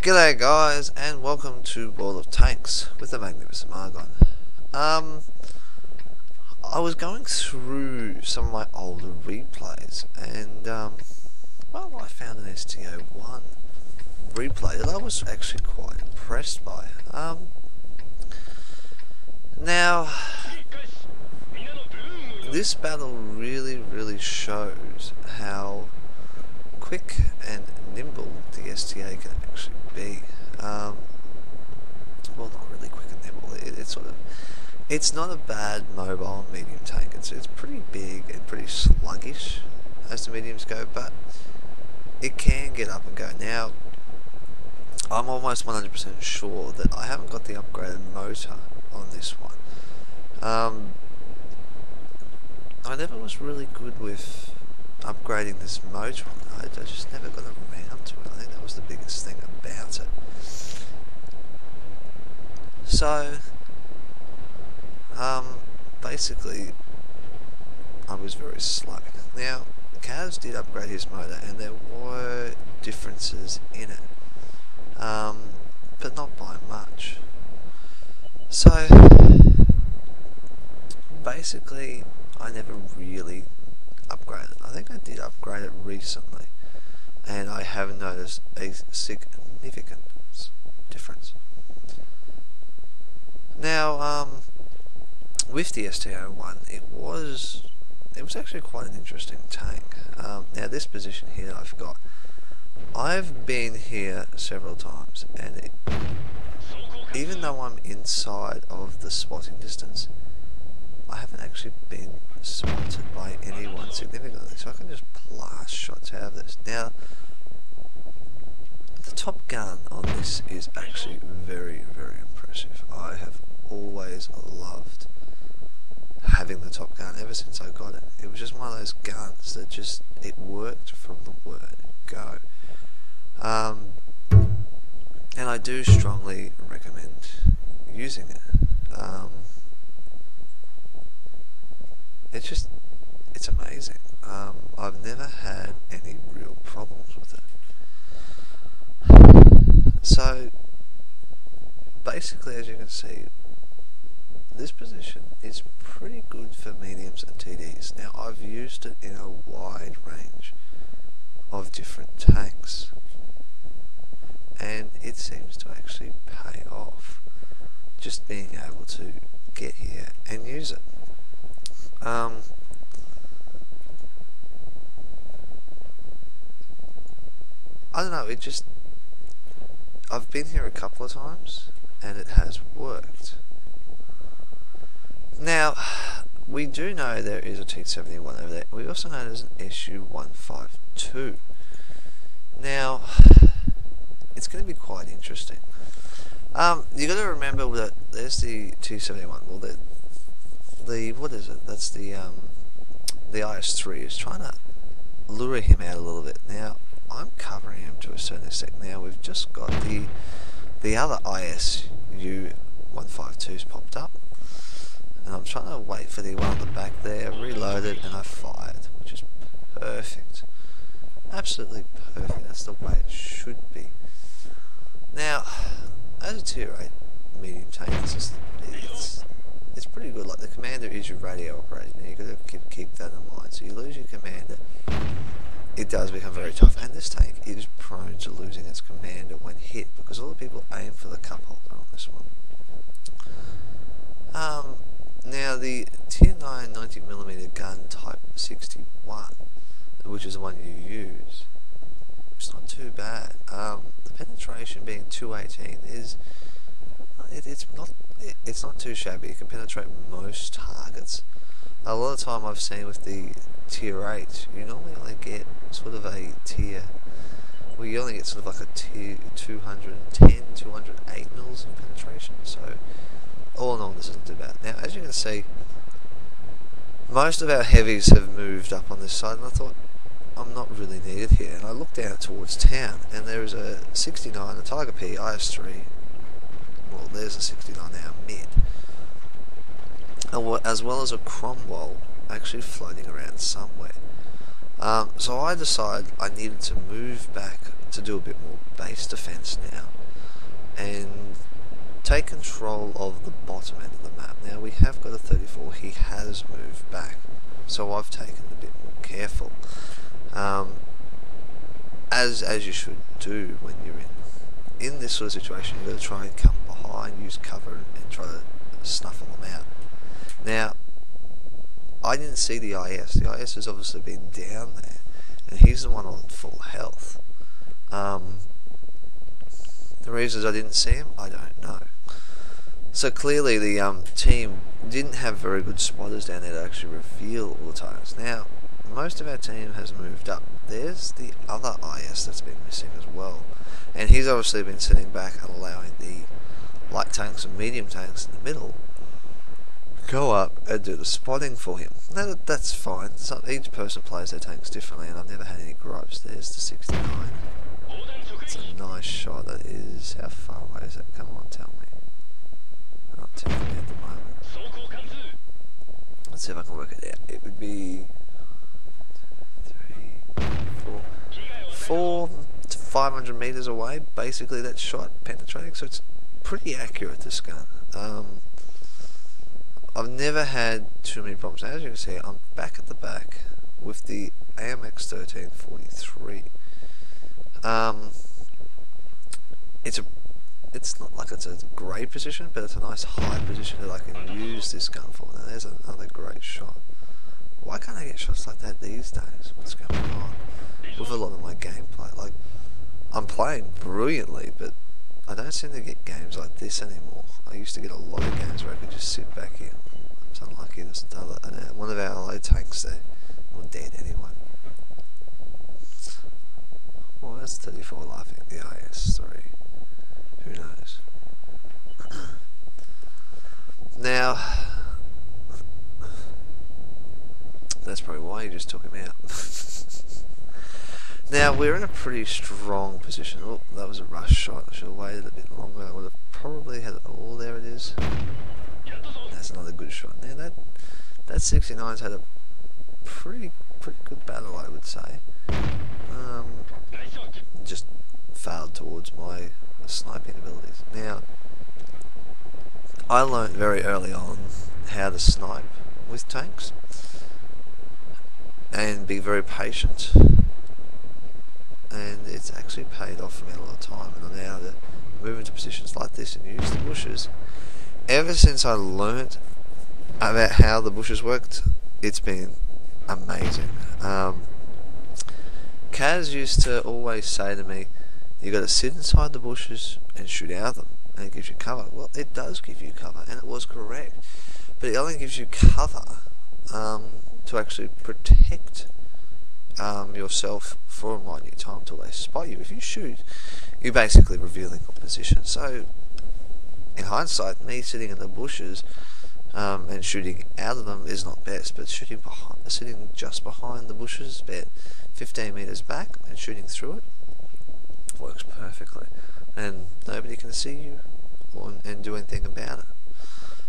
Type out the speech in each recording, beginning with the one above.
G'day guys, and welcome to World of Tanks with the Magnificent Margon. I was going through some of my older replays, and well, I found an STA1 replay that I was actually quite impressed by. Now, this battle really shows how quick and nimble the STA can actually be. Well, not really quick and nimble. It's not a bad mobile medium tank. It's pretty big and pretty sluggish as the mediums go, but it can get up and go. Now, I'm almost 100% sure that I haven't got the upgraded motor on this one. I never was really good with upgrading this motor. I just never got around to it. I think that was the biggest thing about it. So, basically, I was very slow. Now, Kaz did upgrade his motor, and there were differences in it, but not by much. So, basically, I never really upgraded. I think I did upgrade it recently, and I have noticed a significant difference. Now, with the STA1, it was actually quite an interesting tank. Now, this position here I've been here several times, and even though I'm inside of the spotting distance, I haven't actually been spotted by anyone significantly, so I can just blast shots out of this. Now, the top gun on this is actually very impressive. I have always loved having the top gun ever since I got it. It was just one of those guns that it worked from the word go. And I do strongly recommend using it. It's amazing. I've never had any real problems with it. So, basically, as you can see, this position is pretty good for mediums and TDs. Now, I've used it in a wide range of different tanks, and it seems to actually pay off, just being able to get here and use it. I don't know, I've been here a couple of times, and it has worked. Now, we do know there is a T71 over there. We also know there's an SU-152. Now, it's going to be quite interesting. You got to remember that there's the T71. Well, what is it? That's the IS-3 is trying to lure him out a little bit. Now, I'm covering him to a certain extent. Now, we've just got the other ISU-152's popped up, and I'm trying to wait for the one on the back there, reloaded, and I fired, which is perfect. Absolutely perfect. That's the way it should be. Now, as a tier 8 medium tank, it's pretty good. Like, the commander is your radio operator. Now, you've got to keep that in mind. So you lose your commander, it does become very tough. And this tank is prone to losing its commander when hit, because all the people aim for the cup holder on this one. Now, the tier 9 90mm gun type 61, which is the one you use, it's not too bad. The penetration being 218 it's not too shabby. It can penetrate most targets. A lot of the time I've seen with the tier 8, you normally only get sort of a tier, well, you only get sort of like a tier 210, 208 mils in penetration. So all in all, this isn't too bad. Now, as you can see, most of our heavies have moved up on this side, and I thought, I'm not really needed here. And I looked down towards town, and there is a 69, a Tiger P, IS-3. Well, there's a 69 now, mid. As well as a Cromwell actually floating around somewhere. So I decided I needed to move back to do a bit more base defense now and take control of the bottom end of the map. Now we have got a 34, he has moved back, so I've taken a bit more careful, as you should do when you're in this sort of situation. You've got to try and come behind, use cover, and try to snuffle them out. Now I didn't see the IS. The IS has obviously been down there, and he's the one on full health. The reasons I didn't see him, I don't know. So clearly the team didn't have very good spotters down there to actually reveal all the targets. Now, most of our team has moved up. There's the other IS that's been missing as well. And he's obviously been sitting back and allowing the light tanks and medium tanks in the middle go up and do the spotting for him. Now, that's fine. So each person plays their tanks differently, and I've never had any gripes. There's the 69. It's a nice shot. That is. How far away is it? Come on, tell me. Not telling me at the moment. Let's see if I can work it out. It would be 3, 4 to 500 meters away. Basically, that shot penetrating. So it's pretty accurate. This gun. I've never had too many problems. As you can see, I'm back at the back with the AMX 1343. It's not like it's a great position, but it's a nice high position that I can use this gun for. Now there's another great shot. Why can't I get shots like that these days? What's going on with a lot of my gameplay? Like, I'm playing brilliantly, but I don't seem to get games like this anymore. I used to get a lot of games where I could just sit back here. It's unlucky there's one of our allied tanks there. Or dead anyway. Well, that's 34 laughing at the IS-3. Who knows? Now, that's probably why you just took him out. Now, we're in a pretty strong position. Oh, that was a rush shot. I should have waited a bit longer. I would have probably had it. Oh, there it is. That's another good shot. Now, that 69's had a pretty good battle, I would say. Just failed towards my sniping abilities. Now, I learned very early on how to snipe with tanks and be very patient, and it's actually paid off for me a lot of time, and I'm now to move into positions like this and use the bushes. Ever since I learnt about how the bushes worked, it's been amazing. Kaz used to always say to me, you got to sit inside the bushes and shoot out of them, and it gives you cover. Well, it does give you cover, and it was correct, but it only gives you cover to actually protect yourself for a minute time until they spot you. If you shoot, you're basically revealing your position. So, in hindsight, me sitting in the bushes and shooting out of them is not best, but sitting just behind the bushes, about 15 meters back, and shooting through it works perfectly, and nobody can see you and do anything about it.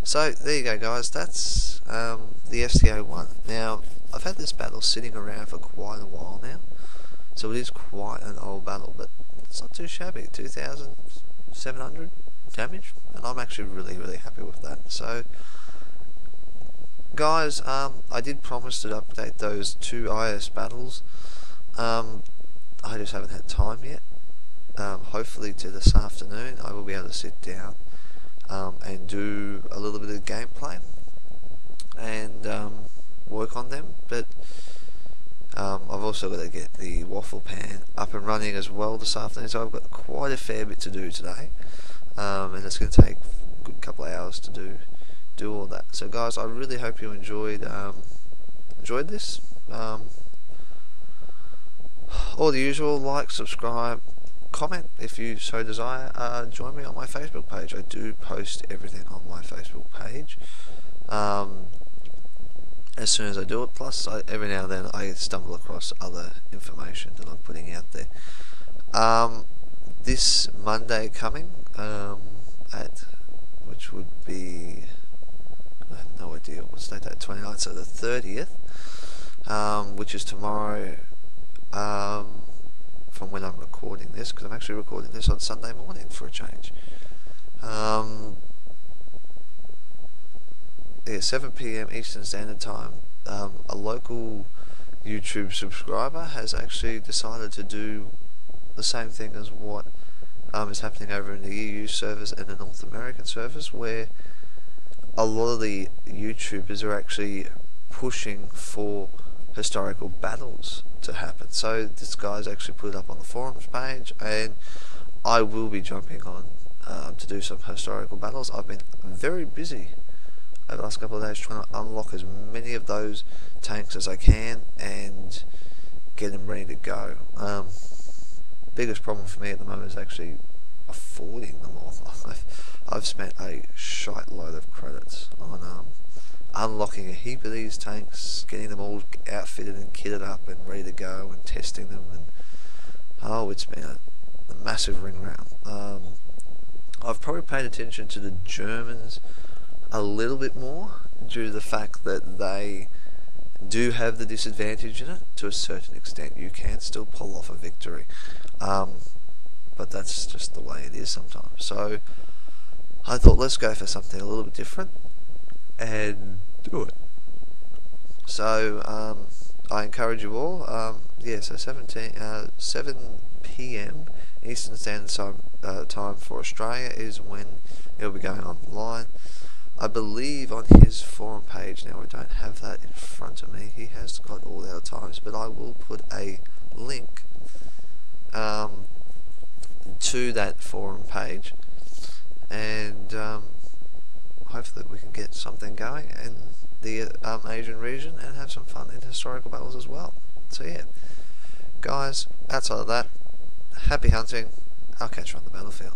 So there you go, guys. That's the STA 1. Now, I've had this battle sitting around for quite a while now, so it is quite an old battle, but it's not too shabby. 2,700 damage, and I'm actually really happy with that. So, guys, I did promise to update those 2 IS battles. I just haven't had time yet. Hopefully to this afternoon I will be able to sit down and do a little bit of gameplay and work on them, but I've also got to get the waffle pan up and running as well this afternoon, so I've got quite a fair bit to do today, and it's going to take a good couple of hours to do all that. So guys, I really hope you enjoyed this. All the usual: like, subscribe, comment if you so desire. Join me on my Facebook page. I do post everything on my Facebook page as soon as I do it. Plus, every now and then I stumble across other information that I'm putting out there. This Monday coming, which would be, I have no idea what's that, 29th, so the 30th, which is tomorrow, from when I'm recording this, because I'm actually recording this on Sunday morning for a change. Yeah, 7 p.m. Eastern Standard Time. A local YouTube subscriber has actually decided to do the same thing as what is happening over in the EU servers and the North American servers, where a lot of the YouTubers are actually pushing for historical battles to happen. So this guy's actually put it up on the forums page, and I will be jumping on to do some historical battles. I've been very busy over the last couple of days trying to unlock as many of those tanks as I can and get them ready to go. Biggest problem for me at the moment is actually affording them all. I've spent a shite load of credits on unlocking a heap of these tanks, getting them all outfitted and kitted up and ready to go, and testing them, and it's been a massive ring round. I've probably paid attention to the Germans a little bit more due to the fact that they do have the disadvantage in it to a certain extent. You can still pull off a victory, but that's just the way it is sometimes. So I thought, let's go for something a little bit different and do it. So I encourage you all, so 7 p.m. Eastern Standard Time for Australia is when it'll be going online. I believe on his forum page, now I don't have that in front of me, he has got all our times, but I will put a link to that forum page, and hopefully we can get something going in the Asian region and have some fun in historical battles as well. So yeah, guys, outside of that, happy hunting. I'll catch you on the battlefield.